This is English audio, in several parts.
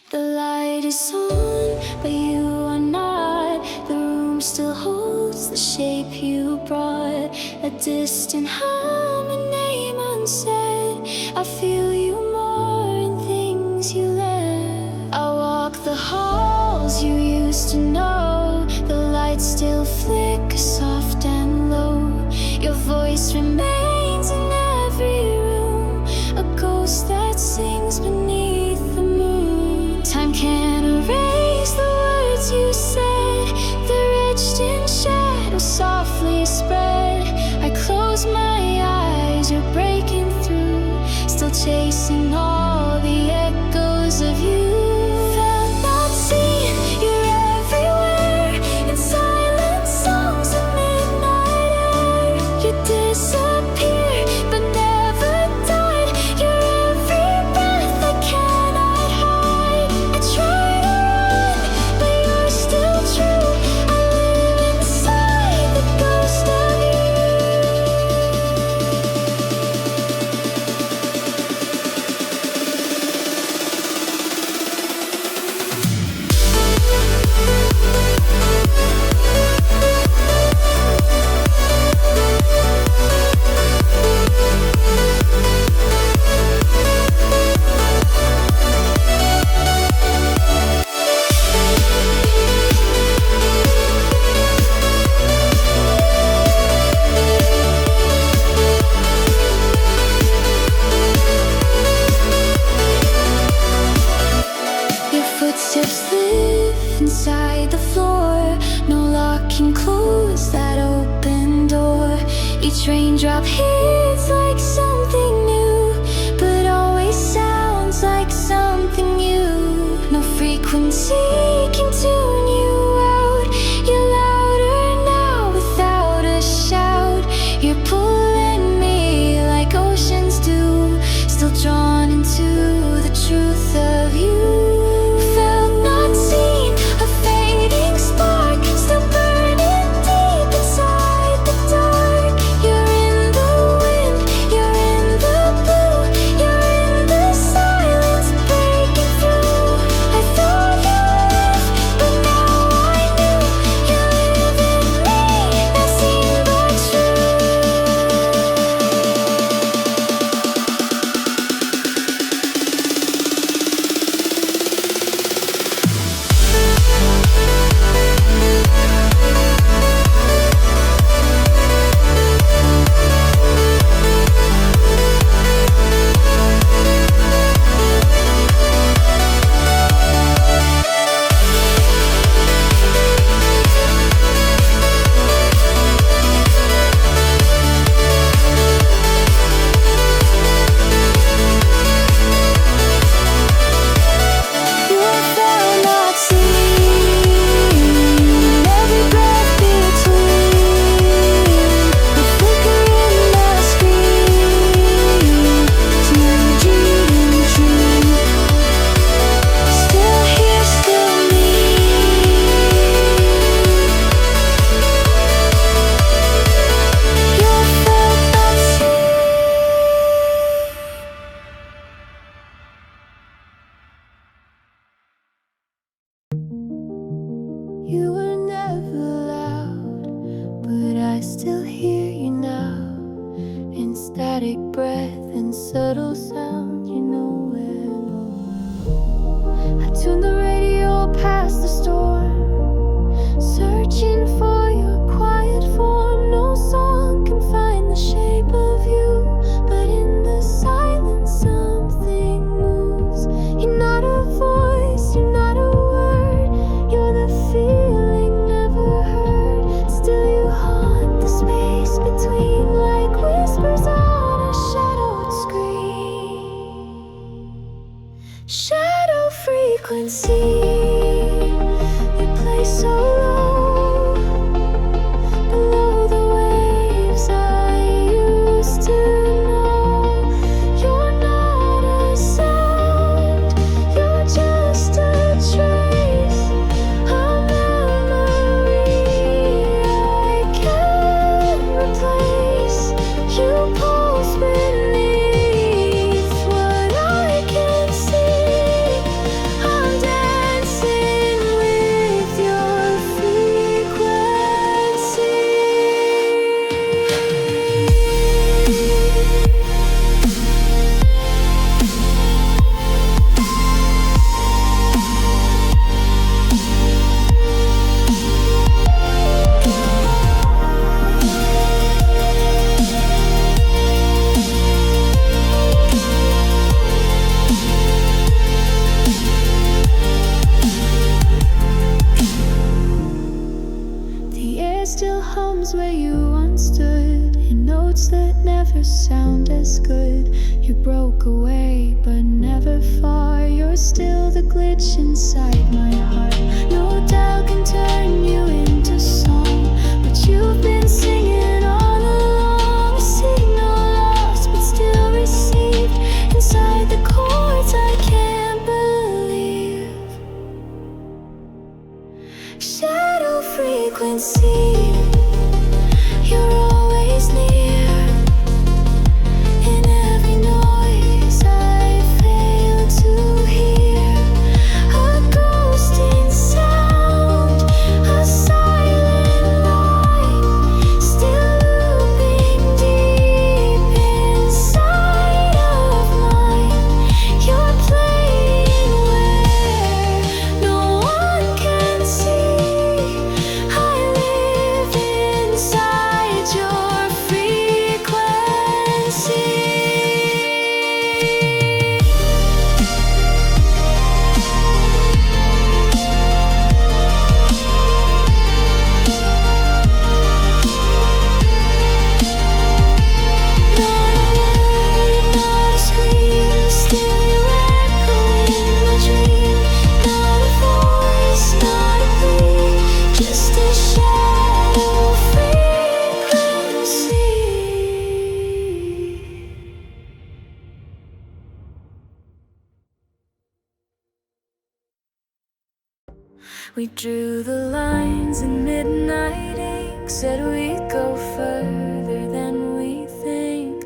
The light is on, but you are not. The room still holds the shape you brought. A distant hum, a name unsaid. I feel you more in things you left. I walk the halls you used to know. The lights still flicker soft and low. Your voice remains in every room, a ghost that sings beneath the moon. Time can't erase the words you said. They're etched in shadow, softly spread. I close my eyes, you're breaking through, still chasing all the echoes of you. Felt not seen, you're everywhere, in silent songs of midnight air. You disappear, but never died. You're every breath I cannot hide. I try to run, but you're still true. I live inside the ghost of you. Your footsteps live inside the floor. No lock can close that open door. Each raindrop hits like something new, but always sounds like something new. No frequency can tune you out. You're louder now without a shout. You're pulling me like oceans do, still drawn into the truth of you. Felt not seen, a fading spark, still burning deep inside the dark. You're in the wind, you're in the blue, you're in the silence breaking through. I thought you left, but now I knew you live in me, not seen but true. You are found not seen, every breath between the flickering the screen to dream true. Still here, still me. You're felt not seen. You were never loud, but I still hear you now. In static breath and subtle sound, you know when. I tune the radio past the storm, searching for your quiet form. No song can find the shape of you, but in the silence something moves. You're not a voice, you're not a word, you're the feeling never heard. Still you haunt the space between, like whispers on a shadowed screen. Shadow frequency, you play so low, below the waves I used to know. You're not a sound, you're just a trace, a memory I can't replace. You pulse beneath what I can see. I'm sound as good. You broke away, but never far. You're still the glitch inside my heart. No doubt can turn you into song, but you've been singing all along. A signal lost, but still received inside the chords. I can't believe. Shadow frequency, you're always near. In every noise I fail to hear, a ghosting sound, a silent light, still looping deep inside of mine. You're playing where no one can see. I live inside your frequency. Not a word, not a scream, still you echo in my dream. Not a voice, not a plea, just a shadow frequency. We drew the lines in midnight ink, said we'd go further than we think.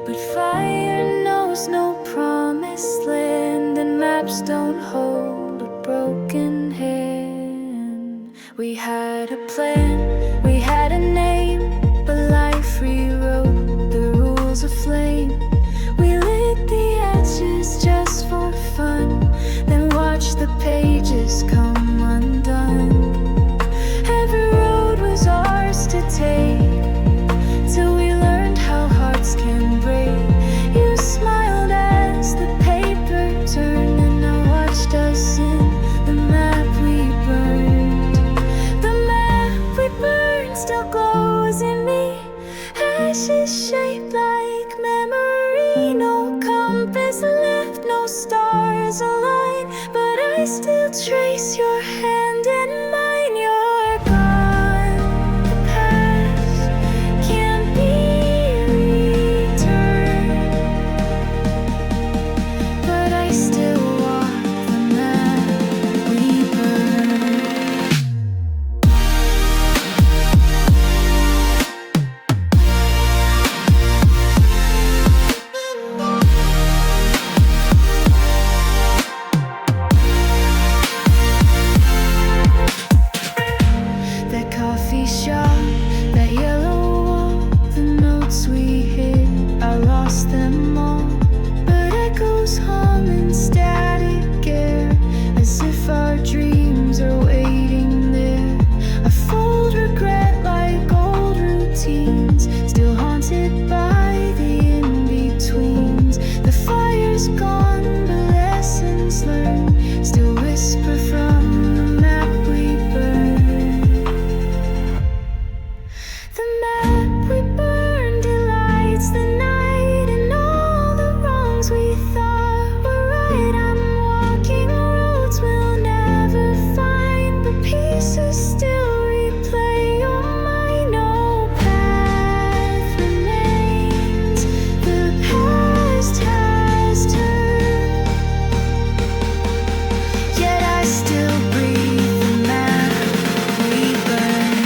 But fire knows no promised land, and maps don't hold a broken hand. We had a plan, we had a name, but life rewrote the rules of flame. We lit the edges just for fun, then watched the pages come undone. Every road was ours to take, till we learned how hearts can break. You smiled as the paper turned, and I watched us in the map we burned. The map we burned still glows in me, ashes shaped like memory. No compass left, no stars align, but I still trace your hand in mine. You're gone, the past can't be returned, but I still walk the map we burned. That coffee shop, that yellow wall, the notes we hid, I lost them all. But echoes hum in static air, as if our dreams are waiting there. I fold regret like old routines, still haunted by the in-betweens. The fire's gone, but lessons learned still whisper from the map we burned. The map we burned delights the night, and all the wrongs we thought were right. I'm walking roads we'll never find, but pieces still replay your mind. No path remains, the past has turned, yet I still breathe the map we burned.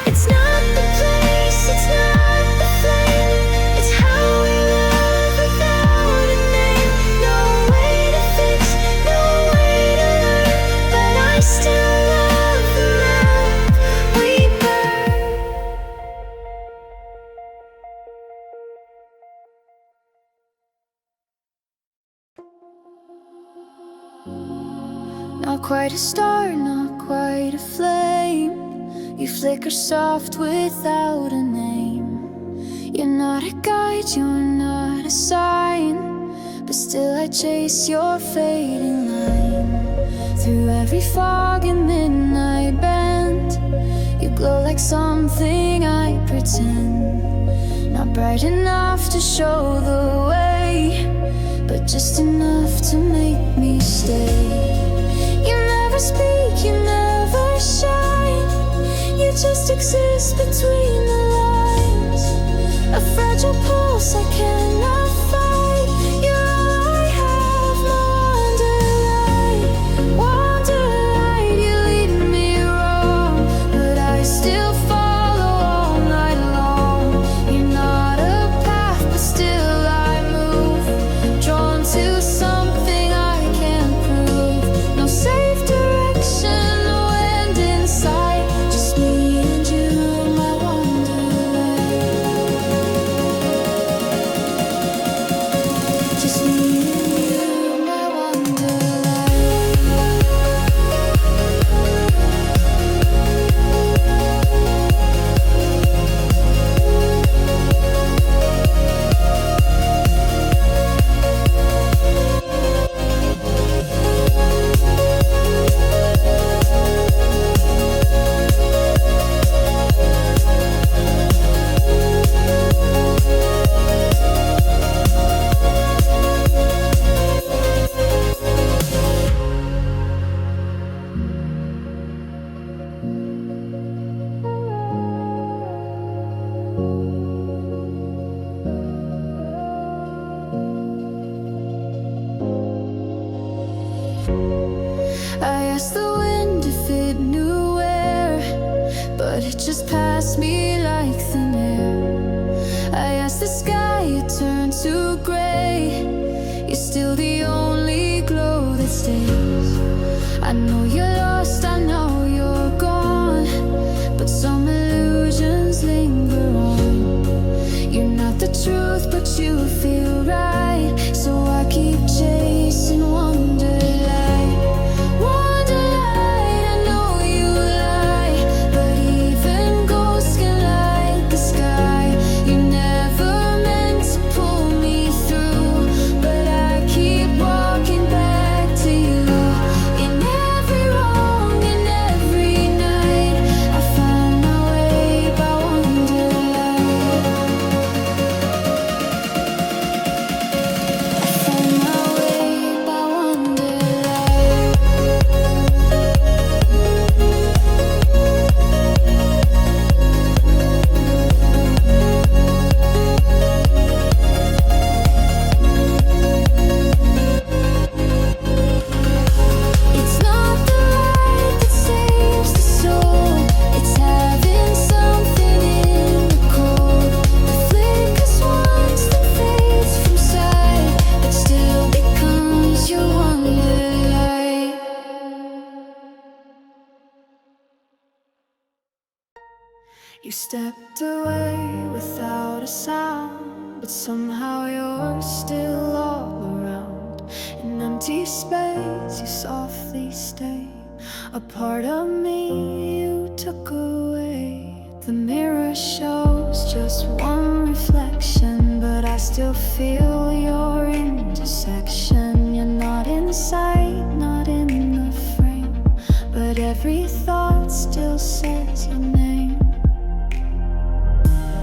It's not the place, it's not the flame, it's how we love without a name. No way to fix, no way to learn, but I still love the map we burn. Not quite a star, not quite a flame. You flicker soft without a name. You You're not a guide, you're not a sign, but still I chase your fading line. Through every fog and midnight bend, you glow like something I pretend. Not bright enough to show the way, but just enough to make me stay. You never speak, you never shine, you just exist between the lines. A fragile pulse I cannot fight, you're all I have, my wonderlight. You lead me wrong, but I still follow all night long. You're not a path, but still I move, drawn to something I can't prove. No safe direction, no end in sight, just me and you, my wonderlight. Just me and you, my I asked the wind if it knew where, but it just passed me like thin air. I asked the sky, it turned to gray. You're still the only glow that stays. I know you're lost, I know you're gone, but some illusions linger on. You're not the truth, but you feel right, so I keep chasing wonderlight. Wonderlight, I know you lie, but even ghosts can light the sky. You never meant to pull me through, but I keep walking back to you. In every wrong, in every night, I find my way by wonderlight. I find my way by wonderlight. It's not the light that saves the soul, it's having something in the cold that flickers once, then fades from sight, but still becomes your wonderlight. You stepped away without a sound, but somehow you're still all around. An empty space, you softly stay. A part of me you took away. The mirror shows just one reflection, but I still feel your intersection. You're not in sight, not in the frame, but every thought still says your name.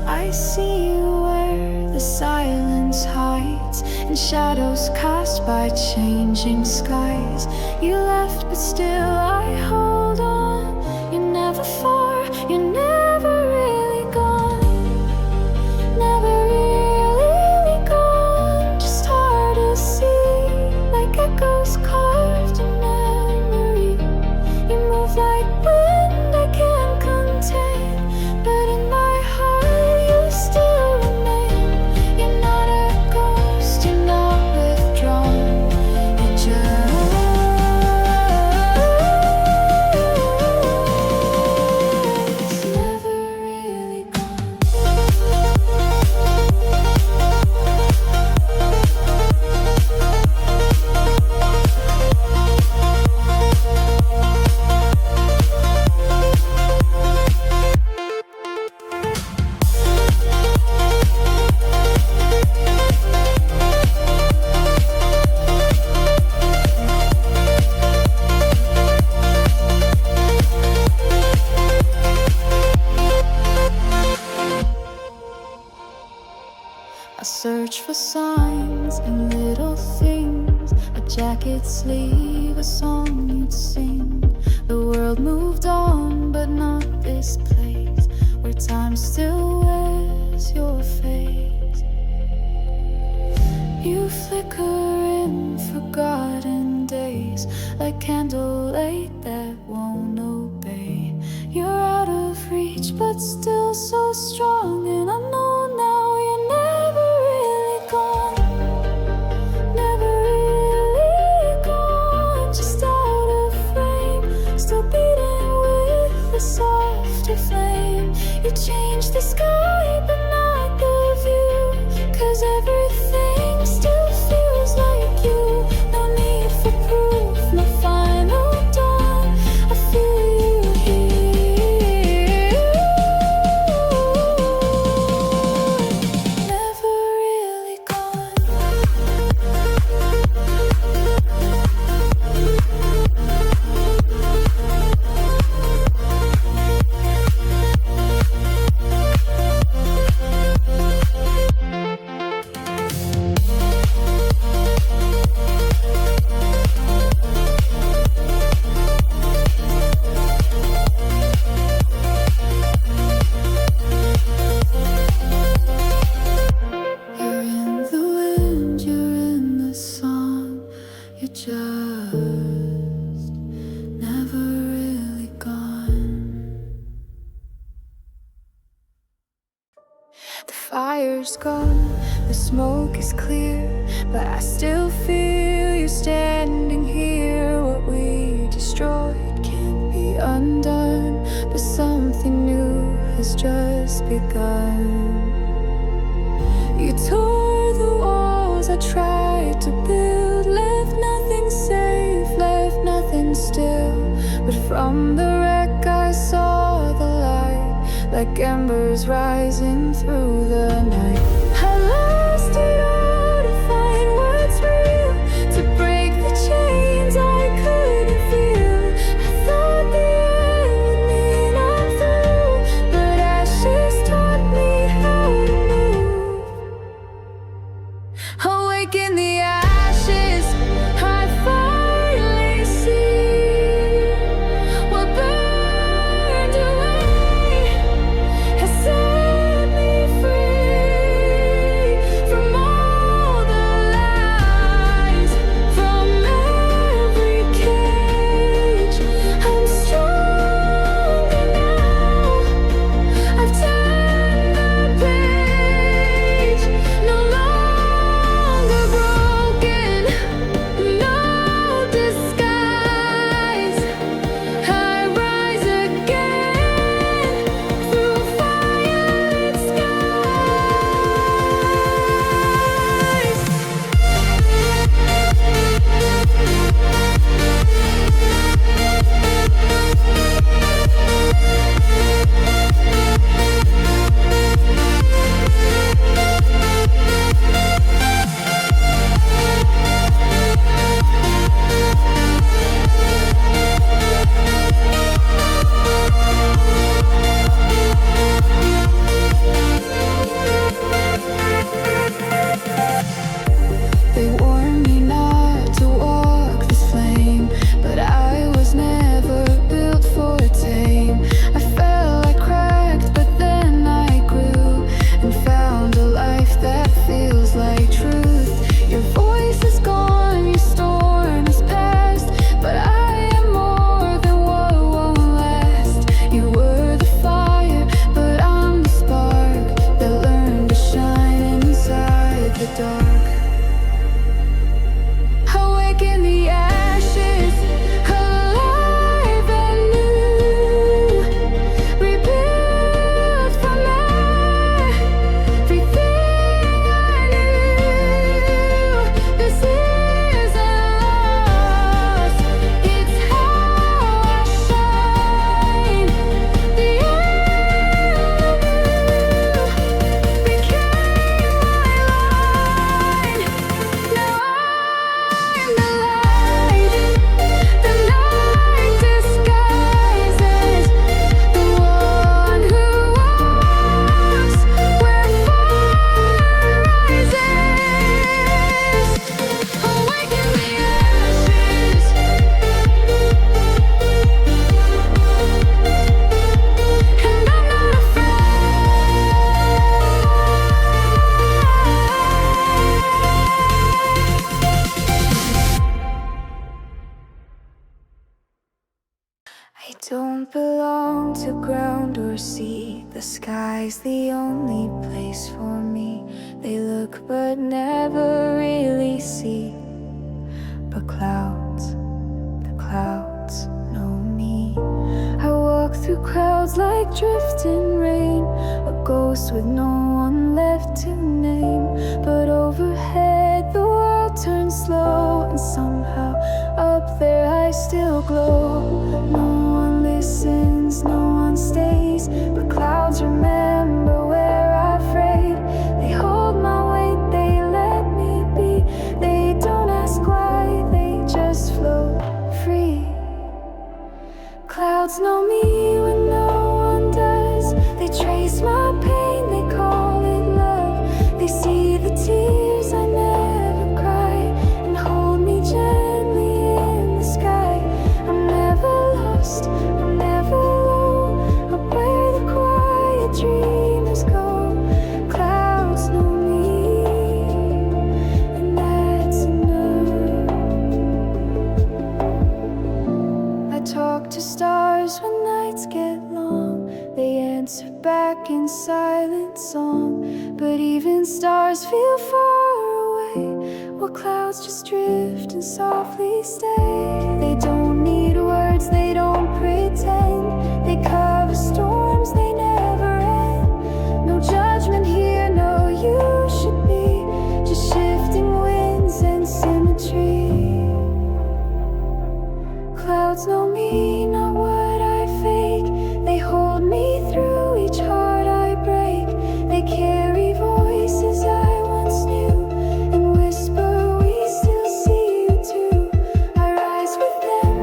I see you where the silence hides, in shadows cast by changing skies. You left, but still I hold on. You're never far, you're never really gone. Never really gone, just hard to see, like echoes carved in memory. You move like wind I can't contain, but in my heart you still remain. You're not a ghost, you're not withdrawn, you're just believe a song you'd sing. The world moved on, but not this place, where time still wears your face. You flicker in forgotten days, like candlelight that won't obey. You're out of reach, but still so strong. And I know now you're never really gone. Never really gone. Just out of frame, still beating with a softer flame. You changed the sky, but not the view, 'cause everything still feels like you. No need for proof, no final dawn. I feel you here. Never really gone. You're in the wind, you're in the song. You're just never really gone. The fire's gone, the smoke is clear, but I still feel you standing here. What we destroyed can't be undone, but something new has just begun. You tore the walls I tried to build, left nothing safe, left nothing still. But from the wreck I saw the light, like embers rising through the night. I lost it all to find what's real, to break the chains I couldn't feel. I thought the end would mean I'm through, but ashes taught me how to move. Awake in the ashes, I finally see what burned away has set me free. I don't belong to ground or sea. The sky's the only place for me. They look but never really see. But clouds, the clouds know me. I walk through crowds like drifting rain, a ghost with no one left to name. But overhead the world turns slow, and somehow up there I still glow. No one listens, no one stays, but clouds remember where I've frayed. They hold my weight, they let me be. They don't ask why, they just float free. Clouds know me when no one does. They trace my pain, they call it love. They see the tears I never cry, and hold me gently in the sky. I'm never lost, I'm never alone. Up where the quiet dreamers go. Clouds know me, and that's enough. I talk to stars when nights get long. They answer back in silent song. But even stars feel far away, while clouds just drift and softly stay. They don't need words, they don't pretend. They cover storms, they never end. No judgment here, no you should be. Just shifting winds and symmetry. Clouds know me, not what I fake. They hold me through each heart I break. They carry voices I once knew, and whisper we still see you too. I rise with them,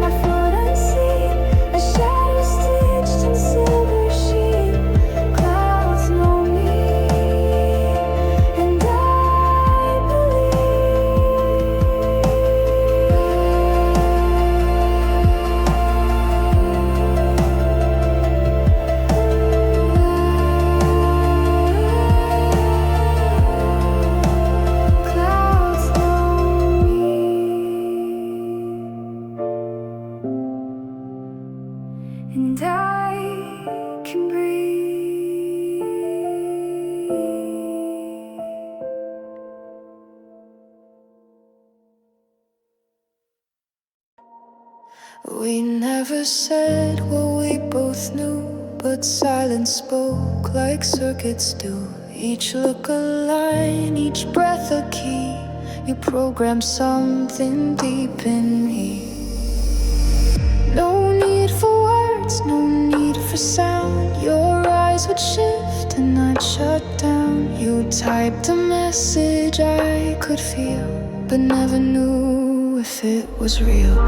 I float unseen, a shadow stitched in silver sheen. Clouds know me, and I believe. Clouds know me, and I can breathe. We never said what we both knew, but silence spoke like circuits do. Each look a line, each breath a key. You programmed something deep in me. No need for words, no need for sound. Your eyes would shift and I'd shut down. You typed a message I could feel, but never knew if it was real.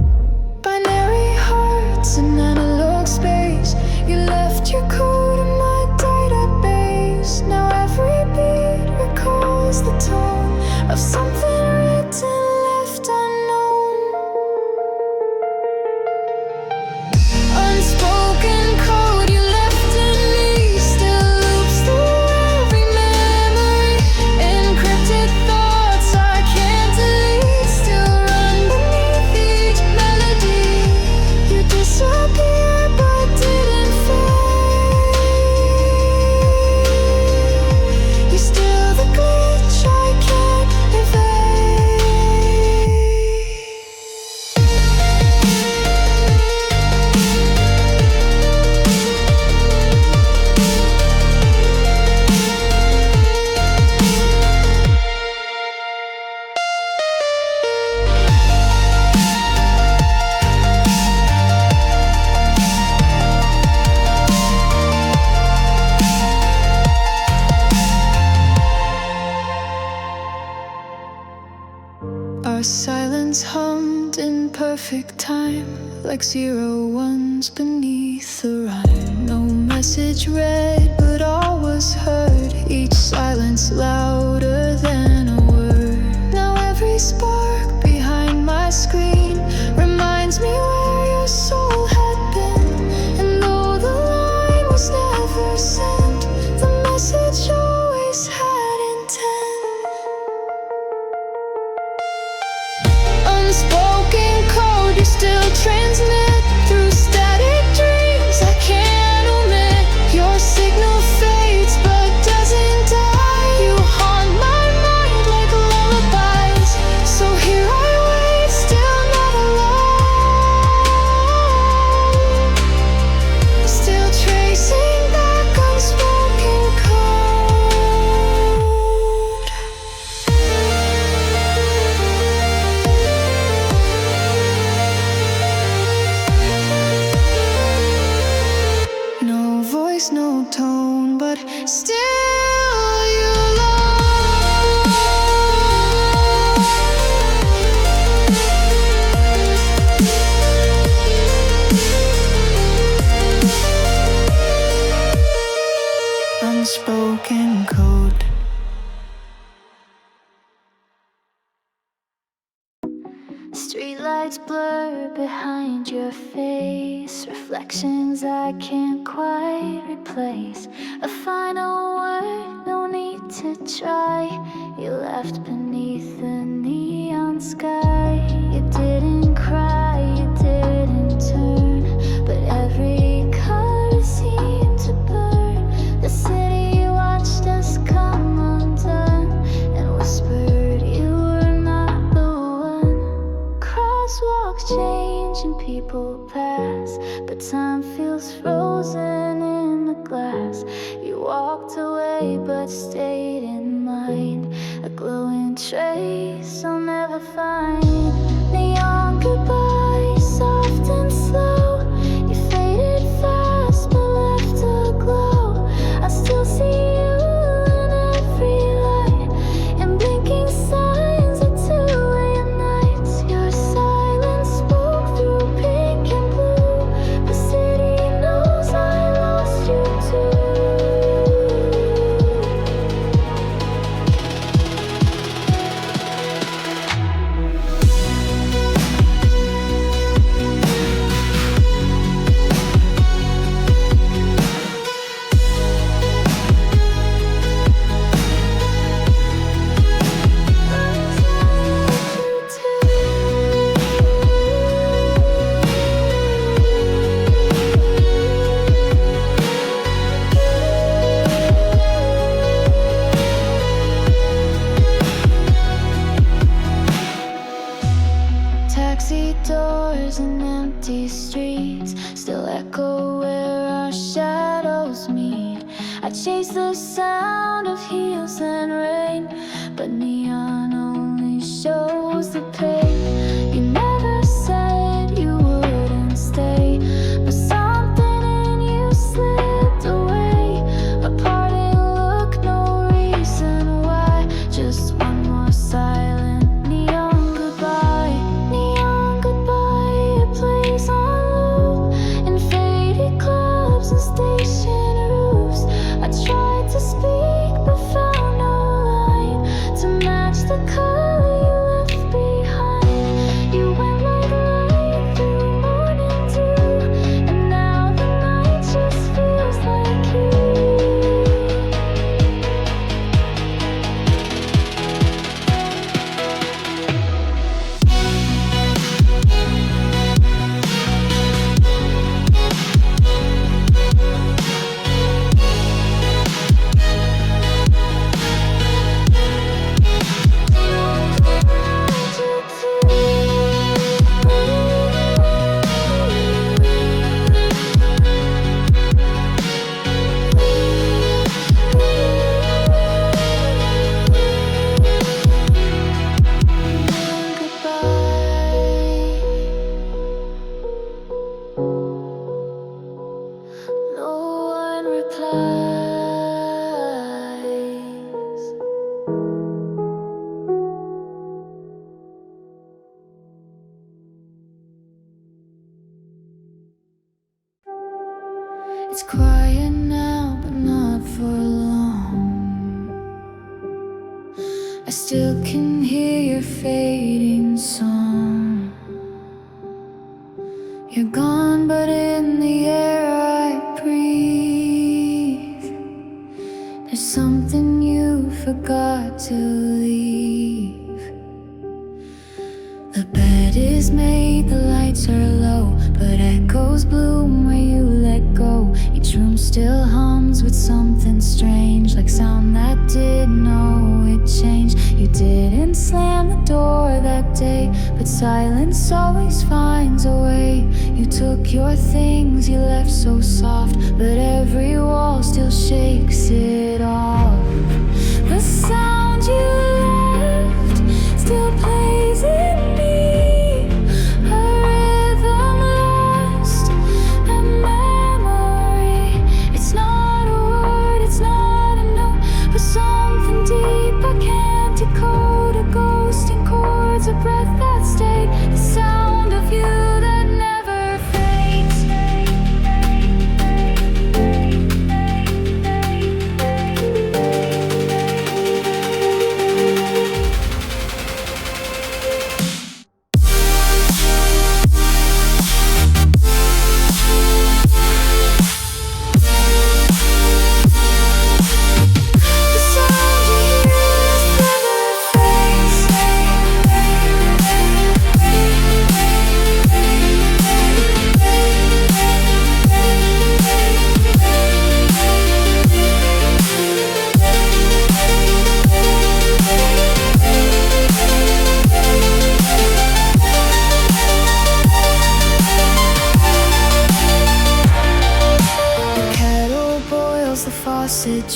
Binary hearts in analog space. You left your code in my database. Now every beat recalls the tone of something written, left unknown. Unspoken code you left in me still loops through every memory. Encrypted thoughts I can't delete still run beneath each melody. You disappeared but didn't fade. You're still the glitch I can't evade. Our silence hummed in perfect time, like 0 ones beneath the rhyme. No message read, but all was heard. Each silence louder than a word. Now every spark behind my screen reminds me where your soul had been. And though the line was never sent, the message always had intent. Unspoken code you still transmit through static Streetlights blur behind your face, reflections I can't quite replace. A final word, no need to try. You left beneath the neon sky. You didn't cry, you didn't turn, but every color seemed to burn. The city watched us come undone and whispered you were not the one. Crosswalks change and people pass, but time feels frozen in the glass. You walked away but stayed in mind, a glowing trace I'll never find. Neon goodbye, soft and slow. You faded fast but left a glow. I still see you in every light, in blinking signs at 2 a.m. nights. Your silence spoke through pink and blue. The city knows I lost you too. Taxi doors and empty streets still echo where our shadows meet. I chase the sound of heels and rain, but neon only shows the pain. You never said you wouldn't stay, but something in you slipped away. A parting look, no reason why, just one more silent neon goodbye. Neon goodbye, it plays on loop in faded clubs and station roofs. I tried to speak but found no line to match the color you left behind. You went like light through morning dew, and now the night just feels like you. No one replies. It's quiet now, but not for long. I still can hear your fading song. You're gone, but in the air I breathe. There's something you forgot to leave. The bed is made, the lights are low, but echoes bloom where you let go. Each room still hums with something strange, like sound that didn't know it changed. You didn't slam the door that day, but silence always finds a way. You took your things, you left so soft, but every wall still shakes it off. The sound you left still plays in me, a rhythm lost, a memory. It's not a word, it's not a note, but something deep I can't decode. A ghost in chords, a breath that stayed, the sound of you that never fades.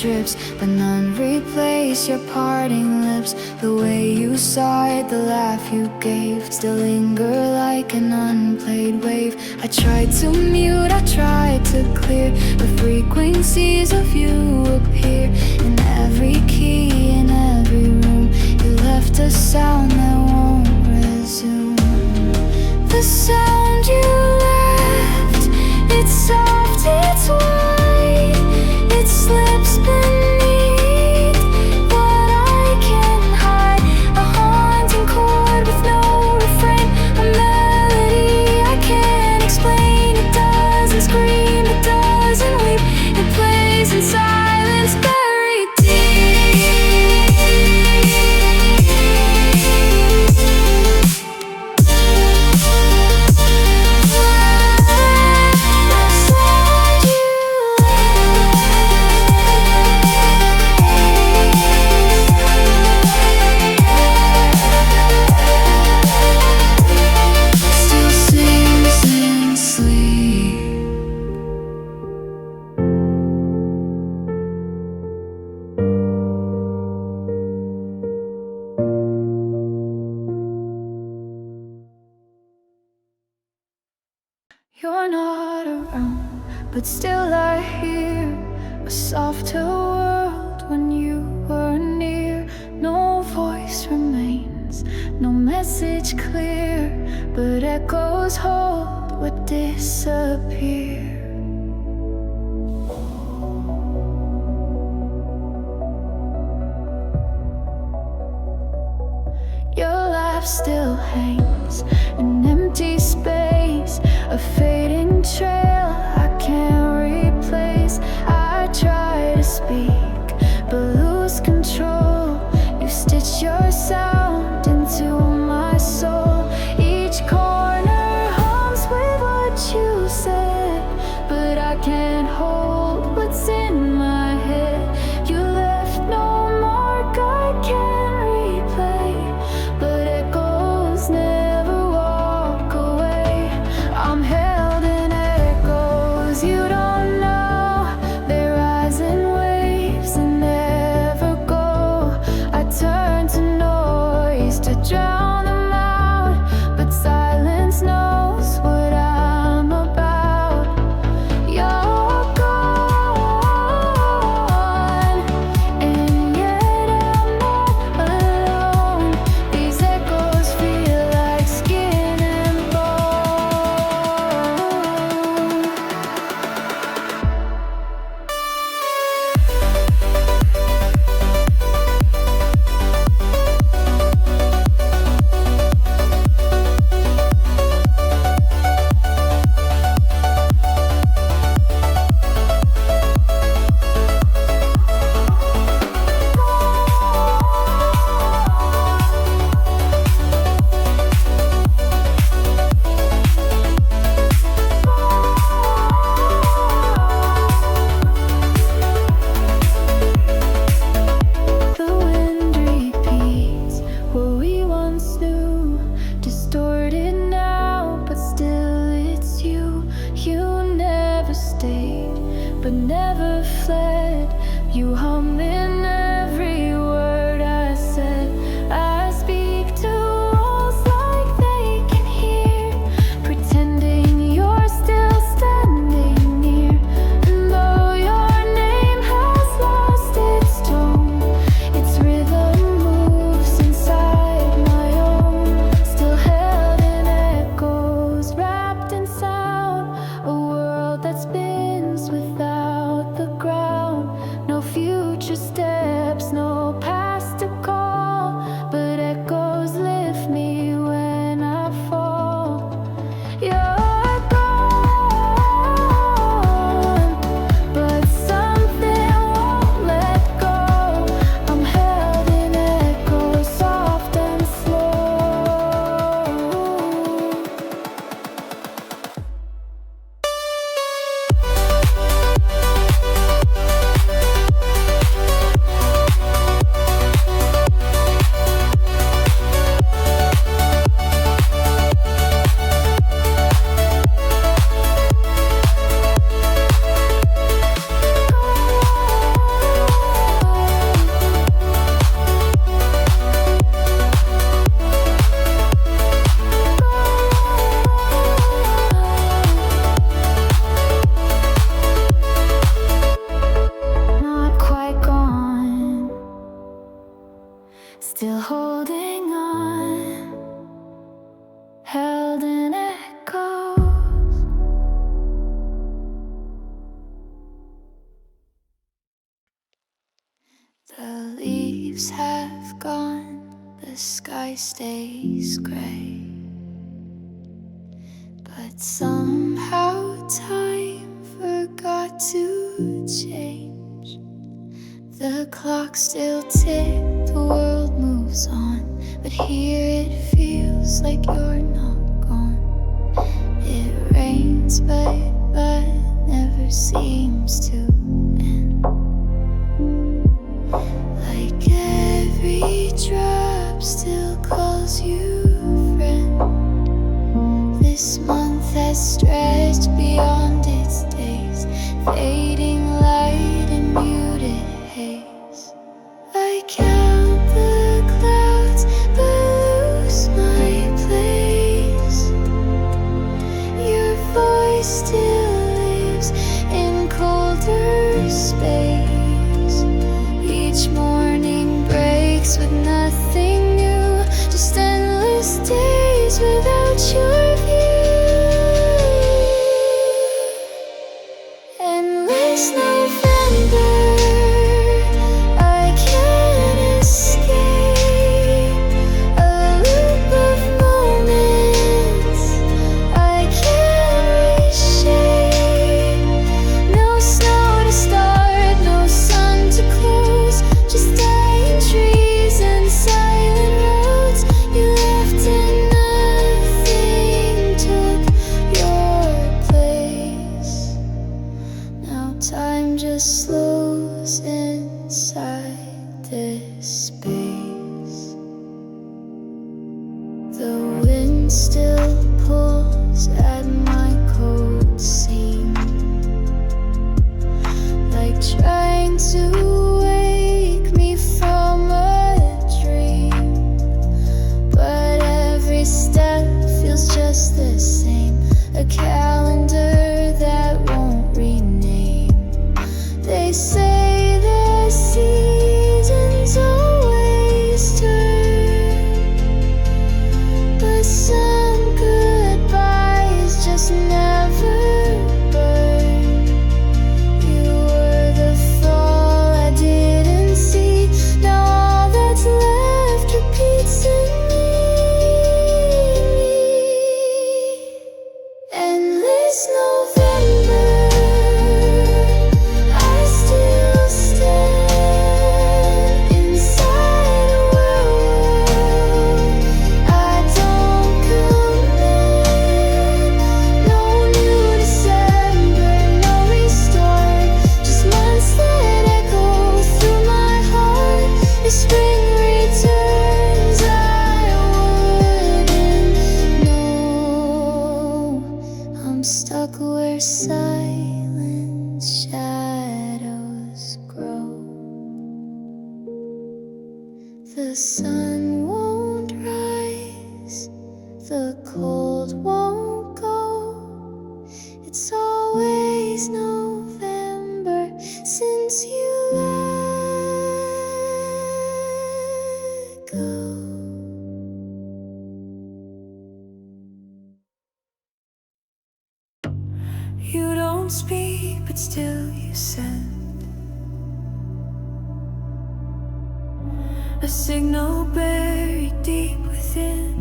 drips, but none replace your parting lips. The way you sighed, the laugh you gave, still linger like an unplayed wave. I tried to mute, I tried to clear, but frequencies of you appear in every key, in every room. You left a sound that won't resume. The sound you left, it's soft, it's white, it slips beneath what I can hide. A haunting chord with no refrain, a melody I can't explain. It doesn't scream, it doesn't weep, it plays in silence, buried deep. You're not around, but still I hear a softer world when you were near. No voice remains, no message clear, but echoes hold what disappeared. Your laugh still hangs, an empty space, a fading trail I can't replace. I try to speak, but lose control. You stitch your sound into my soul. Each corner hums with what you said, but I can't hold what's in my head. You left no mark I can't replay, but echoes never walk sky stays gray. But somehow time forgot to change. The clock still ticks, the world moves on, but here it feels like you're not gone. It rains but never seems to end. Like every drop still calls you friend. This month has stretched beyond its days, fading light and muted haze. I count the clouds but lose my place. Your voice still lives in colder space. Each morning breaks with nothing new, just endless days without your view. Endless November, I can't escape. A loop of moments I can't reshape. No snow to start, no sun to close, just dying trees and silent roads. You left and nothing took your place. Now time just slows inside this space. The wind still pulls at my coat seam, like trying to wake me from a dream. But every step feels just the same, a calendar that won't rename. They say the seasons always turn, but some goodbyes just never burn. You were the fall I didn't see, now all that's left repeats in me. Endless November, I still stand inside a world I don't command. No new December, no restart, just months that echo through my heart. If spring returns, I wouldn't know. I'm stuck where silent shadows grow. The sun won't rise, the cold won't go. It's always November since you let go. You don't speak, but still you send a signal buried deep within.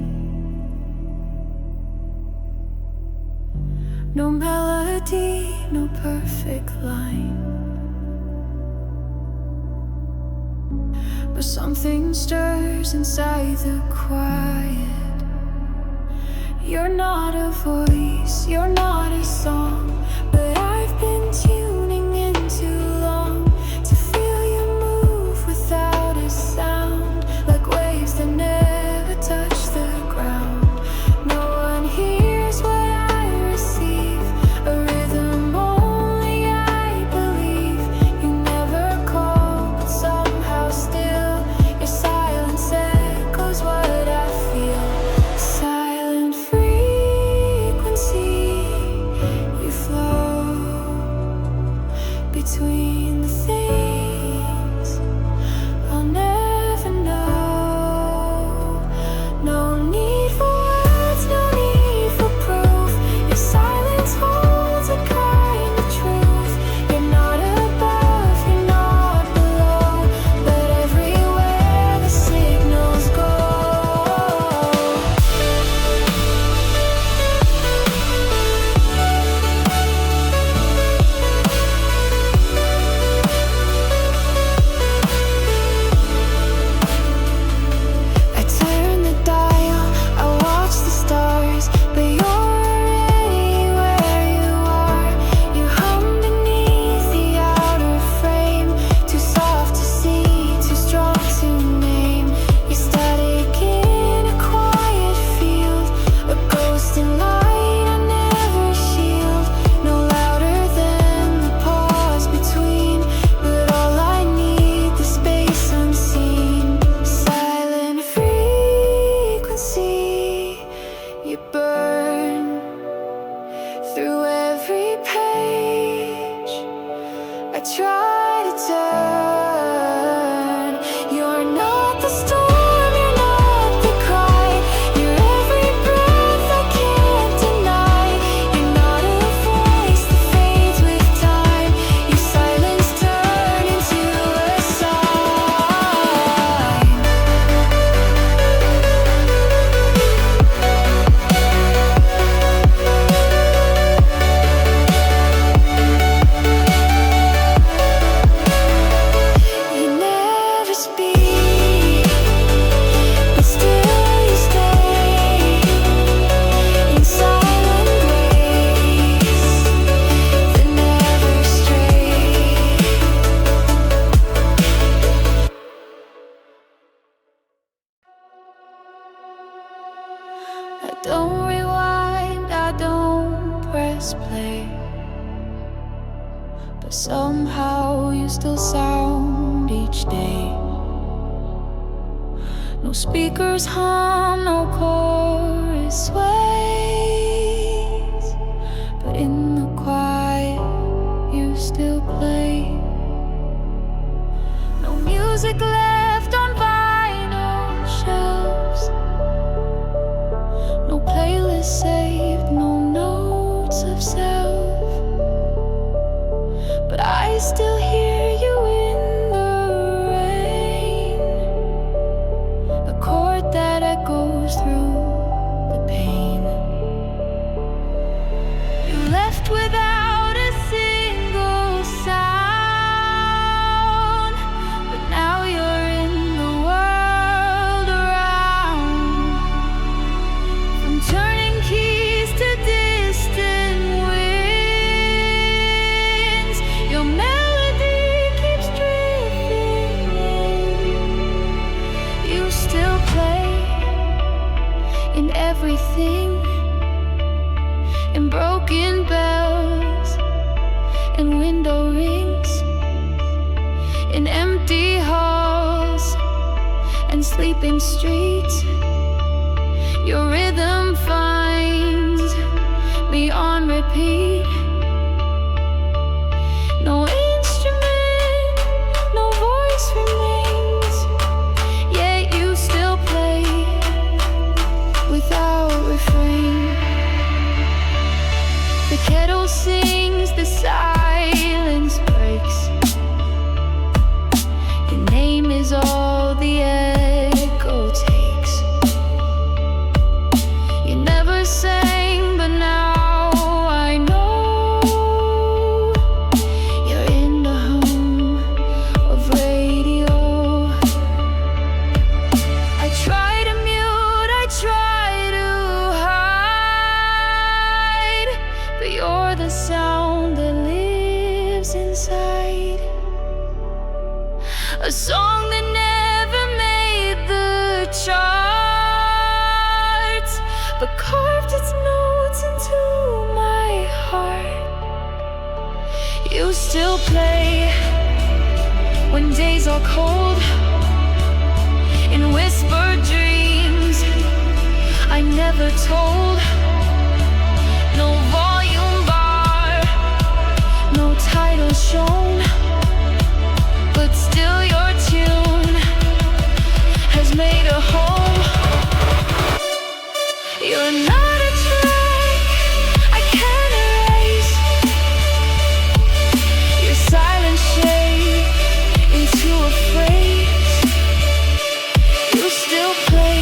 No melody, no perfect line, but something stirs inside the quiet. You're not a voice, you're not a song, but I've been tuning in too long to feel you move without a sound, like waves that never touch the ground. No one hears what I receive, a rhythm only I believe. You never call, but somehow still your silence echoes what I feel. Silent frequency somehow you still sound each day. No speakers hum, no chorus sways, but in the quiet you still play. No music left on vinyl shelves, no playlist saved, no notes of self, but I still hear you in the rain, a chord that echoes through the pain. You left without a single sound, but now you're in the world around. From turning keys to distant winds, your melody keeps drifting in. You still play in everything, in broken bells and window rings, in empty halls and sleeping streets. Your rhythm finds me on repeat. No instrument, no voice remains, yet you still play without refrain. The kettle sings, the silence breaks. Your name is all the echo takes. You never sang, but now I know you're in the hum of radio. I try to mute, I try to hide, but you're the sound that lives inside. A song that never made the charts, but carved its notes into my heart. You still play when days are cold, in whispered dreams I never told. No volume bar, no title shown, but still your tune has made a home. You're not a track I can't erase. Your silence shade into a phrase. You still play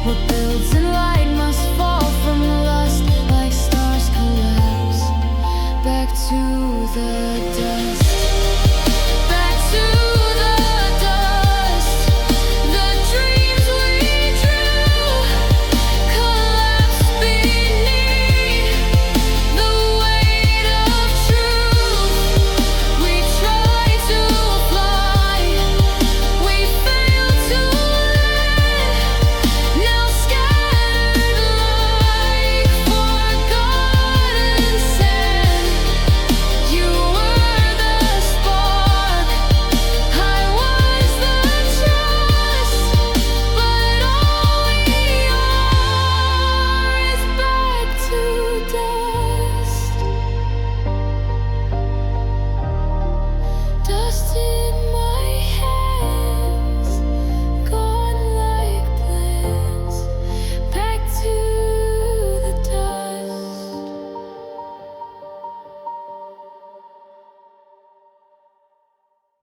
What builds in light must fall from lust, like stars collapse back to the